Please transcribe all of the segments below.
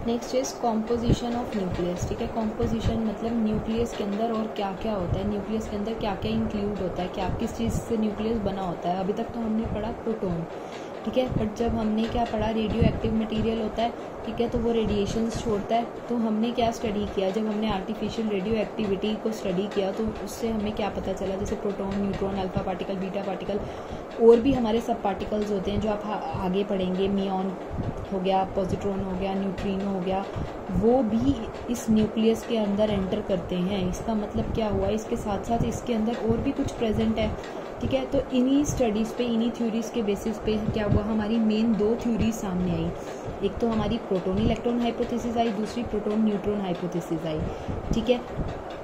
Next is composition of nucleus. ठीक है, composition मतलब न्यूक्लियस के अंदर और क्या क्या होता है, न्यूक्लियस के अंदर क्या क्या इंक्लूड होता है, क्या किस चीज़ से न्यूक्लियस बना होता है। अभी तक तो हमने पढ़ा प्रोटॉन, ठीक है, बट जब हमने क्या पढ़ा, रेडियो एक्टिव मटीरियल होता है, ठीक है, तो वो रेडिएशंस छोड़ता है। तो हमने क्या स्टडी किया, जब हमने आर्टिफिशियल रेडियो एक्टिविटी को स्टडी किया तो उससे हमें क्या पता चला, जैसे proton, neutron, alpha particle, beta particle, और भी हमारे सब पार्टिकल्स होते हैं जो आप आगे पढ़ेंगे, मियॉन हो गया, पॉजिट्रॉन हो गया, न्यूट्रिनो हो गया, वो भी इस न्यूक्लियस के अंदर एंटर करते हैं। इसका मतलब क्या हुआ, इसके साथ साथ इसके अंदर और भी कुछ प्रेजेंट है। ठीक है, तो इन्हीं स्टडीज़ पे, इन्हीं थ्योरीज़ के बेसिस पे क्या हुआ, हमारी मेन 2 थ्योरीज सामने आई। एक तो हमारी प्रोटॉन इलेक्ट्रॉन हाइपोथेसिस आई, दूसरी प्रोटॉन न्यूट्रॉन हाइपोथेसिस आई। ठीक है,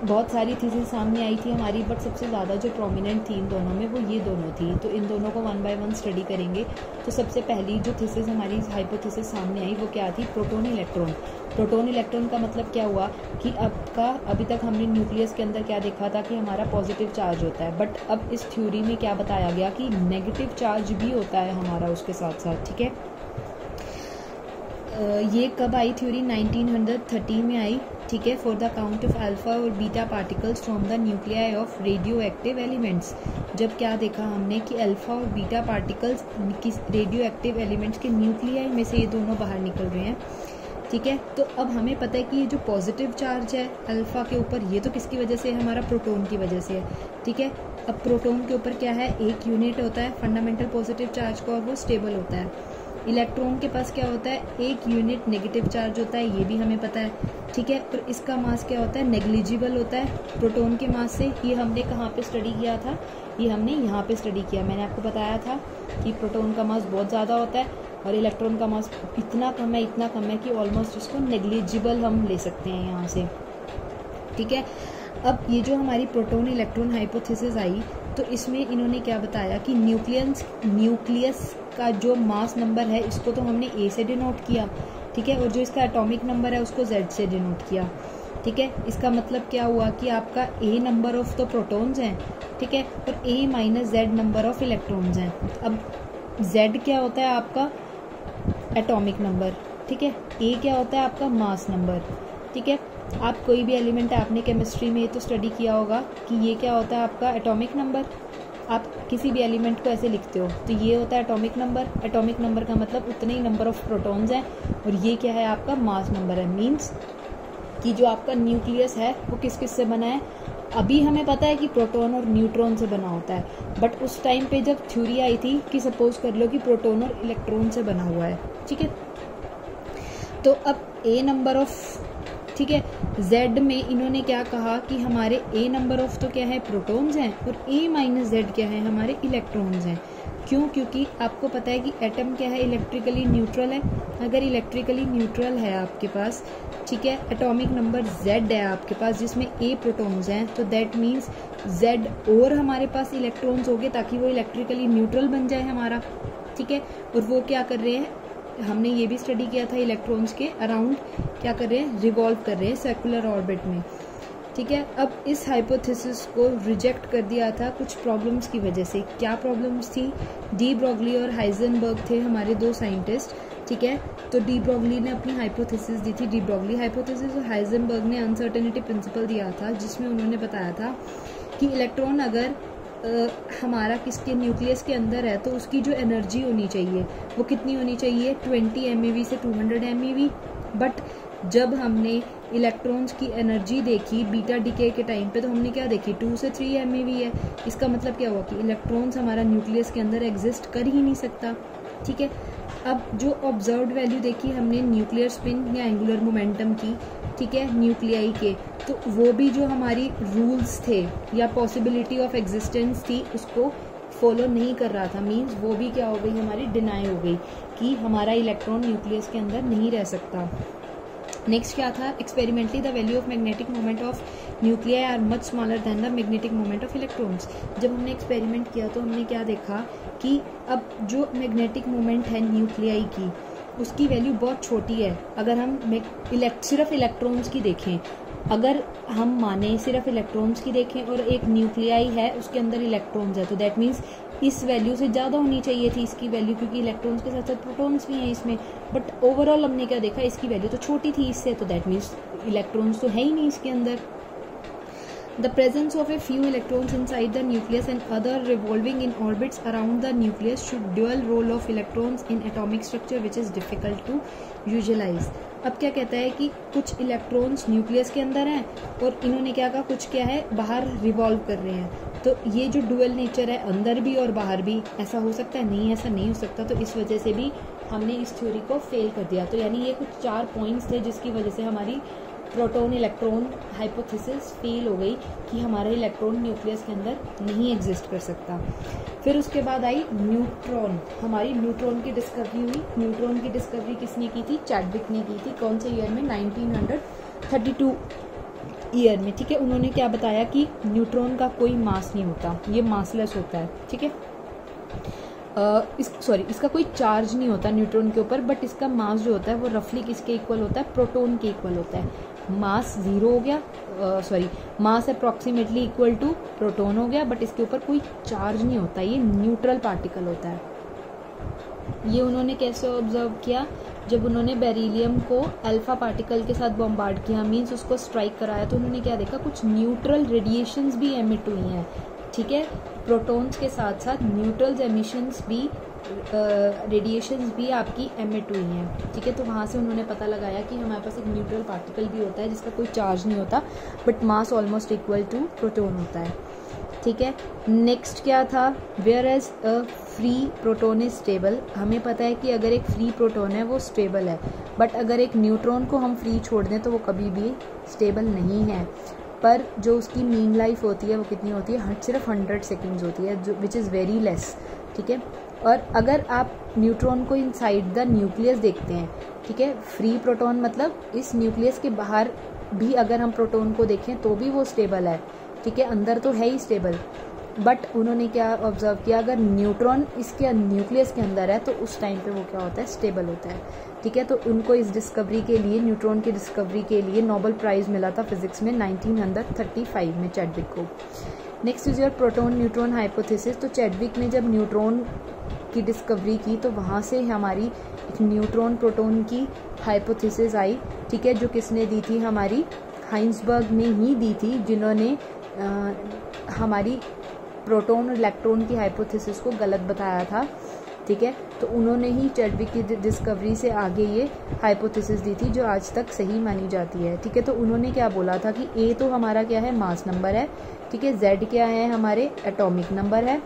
बहुत सारी थीसिस सामने आई थी हमारी, बट सबसे ज़्यादा जो प्रोमिनेंट थी इन दोनों में वो ये दोनों थी। तो इन दोनों को 1 बाय 1 स्टडी करेंगे। तो सबसे पहली जो थीसिस हमारी हाइपोथेसिस सामने आई वो क्या थी, प्रोटॉन इलेक्ट्रॉन। प्रोटॉन इलेक्ट्रॉन का मतलब क्या हुआ कि अभी तक हमने न्यूक्लियस के अंदर क्या देखा था कि हमारा पॉजिटिव चार्ज होता है, बट अब इस थ्योरी में क्या बताया गया कि नेगेटिव चार्ज भी होता है हमारा उसके साथ साथ। ठीक है, ये कब आई थ्योरी, 1913 में आई। ठीक है, for the count of alpha और beta particles from the nuclei of radioactive elements. जब क्या देखा हमने कि अल्फा और बीटा पार्टिकल्स किस रेडियो एक्टिव एलिमेंट्स के न्यूक्लियाई में से ये दोनों बाहर निकल रहे हैं। ठीक है, तो अब हमें पता है कि ये जो पॉजिटिव चार्ज है अल्फा के ऊपर, ये तो किसकी वजह से है, हमारा प्रोटॉन की वजह से है। ठीक है, अब प्रोटॉन के ऊपर क्या है, एक यूनिट होता है फंडामेंटल पॉजिटिव चार्ज का और वो स्टेबल होता है। इलेक्ट्रॉन के पास क्या होता है, एक यूनिट नेगेटिव चार्ज होता है, ये भी हमें पता है। ठीक है, और इसका मास क्या होता है, नेग्लिजिबल होता है प्रोटॉन के मास से। ये हमने कहाँ पे स्टडी किया था, ये हमने यहाँ पे स्टडी किया। मैंने आपको बताया था कि प्रोटॉन का मास बहुत ज़्यादा होता है और इलेक्ट्रॉन का मास इतना कम है कि ऑलमोस्ट इसको नेग्लिजिबल हम ले सकते हैं यहाँ से। ठीक है, अब ये जो हमारी प्रोटॉन इलेक्ट्रॉन हाइपोथेसिस आई, तो इसमें इन्होंने क्या बताया कि न्यूक्लियस का जो मास नंबर है इसको तो हमने ए से डिनोट किया। ठीक है, और जो इसका एटॉमिक नंबर है उसको जेड से डिनोट किया। ठीक है, इसका मतलब क्या हुआ कि आपका ए नंबर ऑफ तो प्रोटॉन्स हैं, ठीक है, और A minus Z number of electrons हैं। अब जेड क्या होता है आपका एटॉमिक नंबर, ठीक है, ए क्या होता है आपका मास नंबर। ठीक है, आप कोई भी एलिमेंट है, आपने केमिस्ट्री में तो स्टडी किया होगा कि ये क्या होता है आपका एटॉमिक नंबर। आप किसी भी एलिमेंट को ऐसे लिखते हो तो ये होता है एटॉमिक नंबर। एटॉमिक नंबर का मतलब उतने ही नंबर ऑफ प्रोटॉन्स हैं, और ये क्या है आपका मास नंबर है। मीन्स कि जो आपका न्यूक्लियस है वो किस किस से बना है, अभी हमें पता है कि प्रोटॉन और न्यूट्रॉन से बना होता है, बट उस टाइम पे जब थ्योरी आई थी कि सपोज कर लो कि प्रोटॉन और इलेक्ट्रॉन से बना हुआ है। ठीक है, तो अब ए नंबर ऑफ, ठीक है, जेड में इन्होंने क्या कहा कि हमारे ए नंबर ऑफ तो क्या है प्रोटॉन्स हैं और ए माइनस जेड क्या है हमारे इलेक्ट्रॉन्स हैं। क्यों, क्योंकि आपको पता है कि एटम क्या है, इलेक्ट्रिकली न्यूट्रल है। अगर इलेक्ट्रिकली न्यूट्रल है आपके पास, ठीक है, एटॉमिक नंबर जेड है आपके पास जिसमें ए प्रोटॉन्स हैं, तो दैट मीन्स जेड और हमारे पास इलेक्ट्रॉन्स होंगे ताकि वो इलेक्ट्रिकली न्यूट्रल बन जाए हमारा। ठीक है, और वो क्या कर रहे हैं, हमने ये भी स्टडी किया था, इलेक्ट्रॉन्स के अराउंड क्या कर रहे हैं, रिवॉल्व कर रहे हैं सर्कुलर ऑर्बिट में। ठीक है, अब इस हाइपोथेसिस को रिजेक्ट कर दिया था कुछ प्रॉब्लम्स की वजह से। क्या प्रॉब्लम्स थी, डी ब्रॉगली और हाइजेनबर्ग थे हमारे 2 साइंटिस्ट। ठीक है, तो डी ब्रॉगली ने अपनी हाइपोथेसिस दी थी, डी ब्रॉगली हाइपोथेसिस, और हाइजेनबर्ग ने अनसर्टेनिटी प्रिंसिपल दिया था जिसमें उन्होंने बताया था कि इलेक्ट्रॉन अगर हमारा किसके न्यूक्लियस के अंदर है तो उसकी जो एनर्जी होनी चाहिए वो कितनी होनी चाहिए, 20 MeV से 200 MeV। बट जब हमने इलेक्ट्रॉन्स की एनर्जी देखी बीटा डिके के टाइम पे तो हमने क्या देखी, 2 से 3 MeV है। इसका मतलब क्या हुआ कि इलेक्ट्रॉन्स हमारा न्यूक्लियस के अंदर एग्जिस्ट कर ही नहीं सकता। ठीक है, अब जो ऑब्जर्व्ड वैल्यू देखी हमने न्यूक्लियर स्पिन या एंगुलर मोमेंटम की, ठीक है, न्यूक्लियाई के, तो वो भी जो हमारी रूल्स थे या पॉसिबिलिटी ऑफ एग्जिस्टेंस थी उसको फॉलो नहीं कर रहा था। मीन्स वो भी क्या हो गई, हमारी डिनाई हो गई कि हमारा इलेक्ट्रॉन न्यूक्लियस के अंदर नहीं रह सकता। नेक्स्ट क्या था, experimentally the value of magnetic moment of nuclei are much smaller than the magnetic moment of electrons. जब हमने एक्सपेरिमेंट किया तो हमने क्या देखा कि अब जो मैग्नेटिक मोमेंट है न्यूक्लियाई की उसकी वैल्यू बहुत छोटी है। अगर हम सिर्फ इलेक्ट्रॉन्स की देखें, अगर हम माने सिर्फ इलेक्ट्रॉन्स की देखें और एक न्यूक्लियाई है उसके अंदर इलेक्ट्रॉन्स है, तो दैट मीन्स इस वैल्यू से ज़्यादा होनी चाहिए थी इसकी वैल्यू, क्योंकि इलेक्ट्रॉन्स के साथ साथ प्रोटॉन्स भी हैं इसमें, बट ओवरऑल हमने क्या देखा, इसकी वैल्यू तो छोटी थी इससे, तो दैट मीन्स इलेक्ट्रॉन्स तो है ही नहीं इसके अंदर। The presence of a few electrons inside the nucleus and other revolving in orbits around the nucleus should dual role of electrons in atomic structure which is difficult to visualize। अब क्या कहता है कि कुछ इलेक्ट्रॉन्स न्यूक्लियस के अंदर हैं और इन्होंने क्या कहा, कुछ क्या है बाहर रिवॉल्व कर रहे हैं, तो ये जो डुअल नेचर है अंदर भी और बाहर भी, ऐसा हो सकता है? नहीं, ऐसा नहीं हो सकता। तो इस वजह से भी हमने इस थ्योरी को फेल कर दिया। तो यानी ये कुछ 4 पॉइंट्स थे जिसकी वजह से हमारी प्रोटॉन इलेक्ट्रॉन हाइपोथेसिस फेल हो गई कि हमारा इलेक्ट्रॉन न्यूक्लियस के अंदर नहीं एग्जिस्ट कर सकता। फिर उसके बाद आई न्यूट्रॉन, हमारी न्यूट्रॉन की डिस्कवरी हुई। न्यूट्रॉन की डिस्कवरी किसने की थी? चैडविक ने की थी। कौन से ईयर में? 1932 ईयर में। ठीक है, उन्होंने क्या बताया कि न्यूट्रॉन का कोई मास नहीं होता, ये मासलेस होता है। ठीक है, इसका कोई चार्ज नहीं होता न्यूट्रॉन के ऊपर, बट इसका मास जो होता है वो रफली किसके इक्वल होता है? प्रोटॉन के इक्वल होता है। मास 0 हो गया, मास अप्रॉक्सीमेटली इक्वल टू प्रोटॉन हो गया, बट इसके ऊपर कोई चार्ज नहीं होता, ये न्यूट्रल पार्टिकल होता है। ये उन्होंने कैसे ऑब्जर्व किया? जब उन्होंने बेरिलियम को अल्फा पार्टिकल के साथ बॉम्बार्ड किया, मीन्स उसको स्ट्राइक कराया, तो उन्होंने क्या देखा, कुछ न्यूट्रल रेडिएशंस भी एमिट हुई हैं। ठीक है, प्रोटॉन्स के साथ साथ न्यूट्रल एमिशंस भी, रेडिएशंस भी आपकी एमिट हुई हैं। ठीक है, तो वहाँ से उन्होंने पता लगाया कि हमारे पास एक न्यूट्रल पार्टिकल भी होता है जिसका कोई चार्ज नहीं होता, but mass almost equal to proton होता है। ठीक है, नेक्स्ट क्या था? Whereas a free proton is stable. हमें पता है कि अगर एक फ्री प्रोटॉन है वो स्टेबल है, बट अगर एक न्यूट्रॉन को हम फ्री छोड़ दें तो वो कभी भी स्टेबल नहीं है। पर जो उसकी मीन लाइफ होती है वो कितनी होती है? सिर्फ 100 सेकेंड्स होती है, जो विच इज़ वेरी लेस। ठीक है, और अगर आप न्यूट्रॉन को इनसाइड द न्यूक्लियस देखते हैं, ठीक है, फ्री प्रोटॉन मतलब इस न्यूक्लियस के बाहर भी अगर हम प्रोटॉन को देखें तो भी वो स्टेबल है। ठीक है, अंदर तो है ही स्टेबल, बट उन्होंने क्या ऑब्जर्व किया, अगर न्यूट्रॉन इसके न्यूक्लियस के अंदर है तो उस टाइम पे वो क्या होता है? स्टेबल होता है। ठीक है, तो उनको इस डिस्कवरी के लिए, न्यूट्रॉन की डिस्कवरी के लिए नोबेल प्राइज़ मिला था फिजिक्स में 1935 में चैडविक को। Next is your proton neutron hypothesis. तो चैडविक ने जब न्यूट्रॉन की डिस्कवरी की तो वहाँ से हमारी एक न्यूट्रॉन प्रोटॉन की हाइपोथेसिस आई। ठीक है, जो किसने दी थी? हमारी हाइंसबर्ग ने ही दी थी, जिन्होंने हमारी प्रोटॉन और इलेक्ट्रॉन की हाइपोथेसिस को गलत बताया था। ठीक है, तो उन्होंने ही चैडविक की डिस्कवरी से आगे ये हाइपोथेसिस दी थी जो आज तक सही मानी जाती है। ठीक है, तो उन्होंने क्या बोला था कि ए तो हमारा क्या है? मास नंबर है। ठीक है, जेड क्या है? हमारे एटॉमिक नंबर है।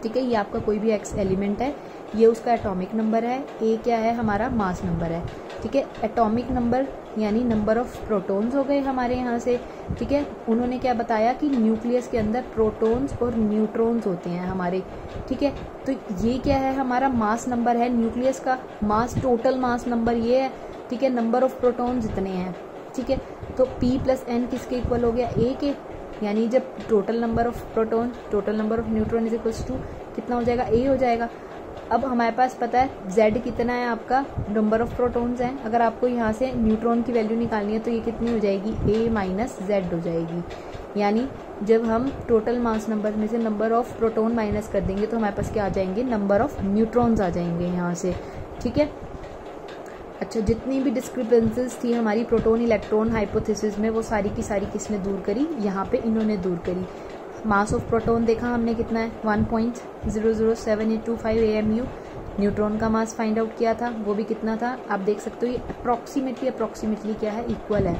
ठीक है, ये आपका कोई भी एक्स एलिमेंट है, ये उसका एटॉमिक नंबर है। ए क्या है? हमारा मास नंबर है। ठीक है, एटॉमिक नंबर यानी नंबर ऑफ प्रोटॉन्स हो गए हमारे यहाँ से। ठीक है, उन्होंने क्या बताया कि न्यूक्लियस के अंदर प्रोटॉन्स और न्यूट्रॉन्स होते हैं हमारे। ठीक है, तो ये क्या है? हमारा मास नंबर है न्यूक्लियस का, मास टोटल मास नंबर ये है। ठीक है, नंबर ऑफ प्रोटॉन्स इतने हैं। ठीक है, तो P + N किसके इक्वल हो गया? A के, यानी जब total number of proton total number of neutron is equals to कितना हो जाएगा? A हो जाएगा। अब हमारे पास पता है Z कितना है? आपका नंबर ऑफ प्रोटॉन्स हैं। अगर आपको यहाँ से न्यूट्रॉन की वैल्यू निकालनी है तो ये कितनी हो जाएगी? A - Z हो जाएगी। यानी जब हम टोटल मास नंबर में से नंबर ऑफ प्रोटॉन माइनस कर देंगे तो हमारे पास क्या आ जाएंगे? नंबर ऑफ न्यूट्रॉन्स आ जाएंगे यहाँ से। ठीक है, अच्छा, जितनी भी डिस्क्रिपेंसीज थी हमारी प्रोटॉन इलेक्ट्रॉन हाइपोथेसिस में वो सारी की सारी किसने दूर करी? यहाँ पे इन्होंने दूर करी। मास ऑफ प्रोटॉन देखा हमने कितना है? 1.007825 AMU। न्यूट्रॉन का मास फाइंड आउट किया था, वो भी कितना था? आप देख सकते हो ये अप्रॉक्सीमेटली क्या है? इक्वल है।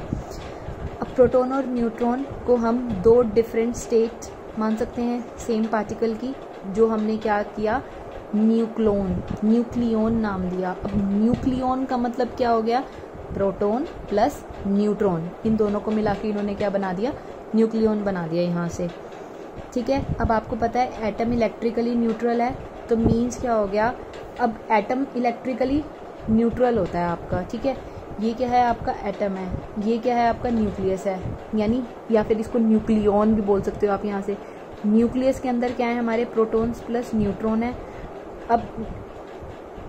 अब प्रोटॉन और न्यूट्रॉन को हम 2 डिफरेंट स्टेट मान सकते हैं सेम पार्टिकल की, जो हमने क्या किया? न्यूक्लियन नाम दिया। अब न्यूक्लियन का मतलब क्या हो गया? प्रोटॉन प्लस न्यूट्रॉन, इन दोनों को मिला के इन्होंने क्या बना दिया? न्यूक्लियन बना दिया यहाँ से। ठीक है, अब आपको पता है एटम इलेक्ट्रिकली न्यूट्रल है, तो मीन्स क्या हो गया? अब एटम इलेक्ट्रिकली न्यूट्रल होता है आपका। ठीक है, ये क्या है? आपका एटम है, ये क्या है? आपका न्यूक्लियस है, यानी या फिर इसको न्यूक्लियन भी बोल सकते हो आप। यहाँ से न्यूक्लियस के अंदर क्या है? हमारे प्रोटॉन्स प्लस न्यूट्रॉन है। अब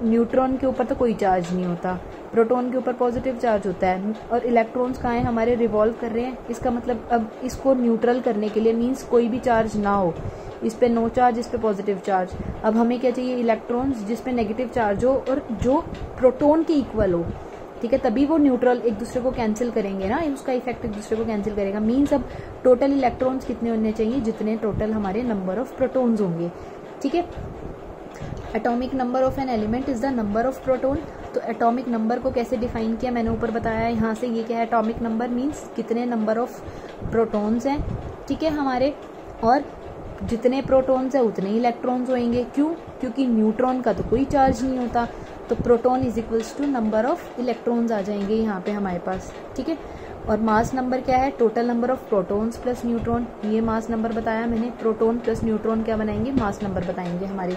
न्यूट्रॉन के ऊपर तो कोई चार्ज नहीं होता, प्रोटॉन के ऊपर पॉजिटिव चार्ज होता है, और इलेक्ट्रॉन्स कहाँ हैं? हमारे रिवॉल्व कर रहे हैं। इसका मतलब अब इसको न्यूट्रल करने के लिए मीन्स कोई भी चार्ज ना हो, इस पे नो चार्ज, इस पे पॉजिटिव चार्ज। अब हमें क्या चाहिए, इलेक्ट्रॉन्स जिस पे नेगेटिव चार्ज हो और जो प्रोटॉन के इक्वल हो, ठीक है, तभी वो न्यूट्रल एक दूसरे को कैंसिल करेंगे ना, उसका इफेक्ट एक दूसरे को कैंसिल करेगा। मीन्स अब टोटल इलेक्ट्रॉन्स कितने होने चाहिए, जितने टोटल हमारे नंबर ऑफ प्रोटॉन्स होंगे, ठीक है। Atomic number of an element is the number of proton. तो एटॉमिक नंबर को कैसे डिफाइन किया, मैंने ऊपर बताया है, यहाँ से ये क्या है, एटॉमिक नंबर मीन्स कितने नंबर ऑफ प्रोटॉन्स हैं, ठीक है हमारे, और जितने प्रोटॉन्स हैं उतने इलेक्ट्रॉन्स होंगे। क्यों, क्योंकि न्यूट्रॉन का तो कोई चार्ज नहीं होता, तो proton is equals to number of electrons आ जाएंगे यहाँ पे हमारे पास, ठीक है। और मास नंबर क्या है, total number of protons plus neutron, ये मास नंबर बताया मैंने। प्रोटॉन प्लस न्यूट्रॉन क्या बनाएंगे, मास नंबर बताएंगे हमारे,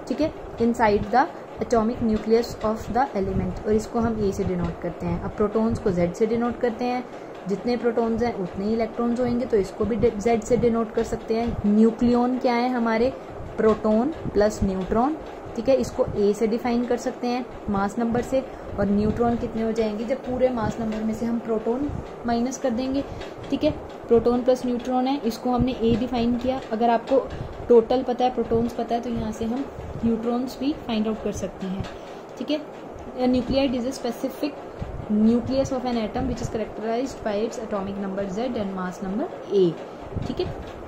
ठीक है, inside the atomic nucleus of the element. और इसको हम ए से डिनोट करते हैं। अब प्रोटॉन्स को जेड से डिनोट करते हैं, जितने प्रोटॉन्स हैं उतने ही इलेक्ट्रॉन्स होंगे, तो इसको भी जेड से डिनोट कर सकते हैं। न्यूक्लियन क्या है हमारे, प्रोटॉन प्लस न्यूट्रॉन, ठीक है, इसको ए से डिफाइन कर सकते हैं मास नंबर से। और न्यूट्रॉन कितने हो जाएंगे, जब पूरे मास नंबर में से हम प्रोटॉन माइनस कर देंगे, ठीक है। प्रोटॉन प्लस न्यूट्रॉन है, इसको हमने ए डिफाइन किया। अगर आपको टोटल पता है, प्रोटॉन्स पता है, तो यहाँ से हम न्यूट्रॉन्स भी फाइंड आउट कर सकते हैं, ठीक है। Nuclide is a specific nucleus of an atom which is characterized by its atomic number Z and mass number A, ठीक है।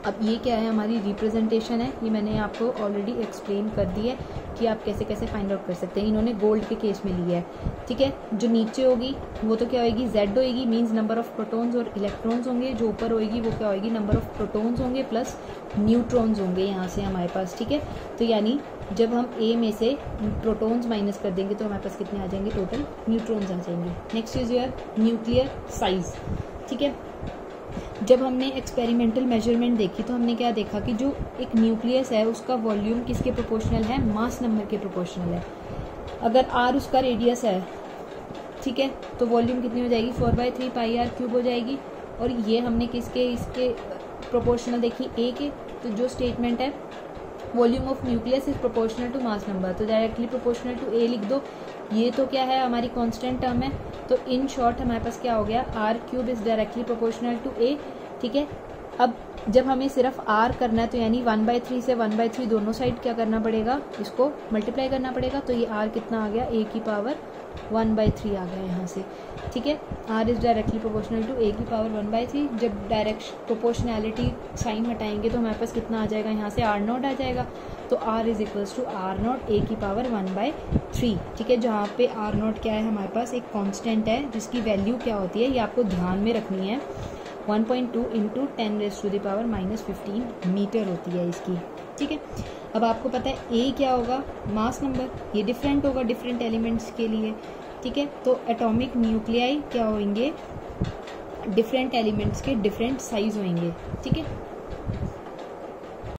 अब ये क्या है, हमारी रिप्रेजेंटेशन है, ये मैंने आपको ऑलरेडी एक्सप्लेन कर दी है कि आप कैसे कैसे फाइंड आउट कर सकते हैं। इन्होंने गोल्ड के केस में लिया है, ठीक है। जो नीचे होगी वो तो क्या होगी, जेड होगी, मींस नंबर ऑफ प्रोटॉन्स और इलेक्ट्रॉन्स होंगे। जो ऊपर होगी वो क्या होगी, नंबर ऑफ प्रोटॉन्स होंगे प्लस न्यूट्रॉन्स होंगे यहाँ से हमारे पास, ठीक है। तो यानी जब हम ए में से प्रोटॉन्स माइनस कर देंगे तो हमारे पास कितने आ जाएंगे, टोटल न्यूट्रॉन्स आ जाएंगे। Next is your nuclear size, ठीक है। जब हमने एक्सपेरिमेंटल मेजरमेंट देखी तो हमने क्या देखा कि जो एक न्यूक्लियस है उसका वॉल्यूम किसके प्रोपोर्शनल है, मास नंबर के प्रोपोर्शनल है। अगर आर उसका रेडियस है, ठीक है, तो वॉल्यूम कितनी हो जाएगी, 4/3 पाई आर क्यूब हो जाएगी। और ये हमने किसके, इसके प्रोपोर्शनल देखी, ए के। तो जो स्टेटमेंट है volume of nucleus is proportional to mass number, तो डायरेक्टली प्रोपोर्शनल टू ए लिख दो। ये तो क्या है, हमारी कांस्टेंट टर्म है। तो इन शॉर्ट हमारे पास क्या हो गया, R cube is directly proportional to A, ठीक है। अब जब हमें सिर्फ आर करना है तो यानी 1/3 से 1/3 दोनों साइड क्या करना पड़ेगा, इसको मल्टीप्लाई करना पड़ेगा। तो ये आर कितना आ गया, ए की पावर 1/3 आ गया यहाँ से, ठीक है। R is directly proportional to A की पावर 1/3। जब डायरेक्ट प्रोपोर्शनैलिटी साइन हटाएंगे तो हमारे पास कितना आ जाएगा, यहाँ से आर नॉट आ जाएगा। तो R is equals to R naught A की पावर 1/3, ठीक है। जहाँ पे आर नॉट क्या है, हमारे पास एक कांस्टेंट है जिसकी वैल्यू क्या होती है, ये आपको ध्यान में रखनी है, 1.2 इंटू 10⁻⁻15 मीटर होती है इसकी, ठीक है। अब आपको पता है ए क्या होगा, मास नंबर, ये डिफरेंट होगा डिफरेंट एलिमेंट्स के लिए, ठीक है। तो एटॉमिक न्यूक्लियाई क्या होंगे, डिफरेंट एलिमेंट्स के डिफरेंट साइज होंगे, ठीक है।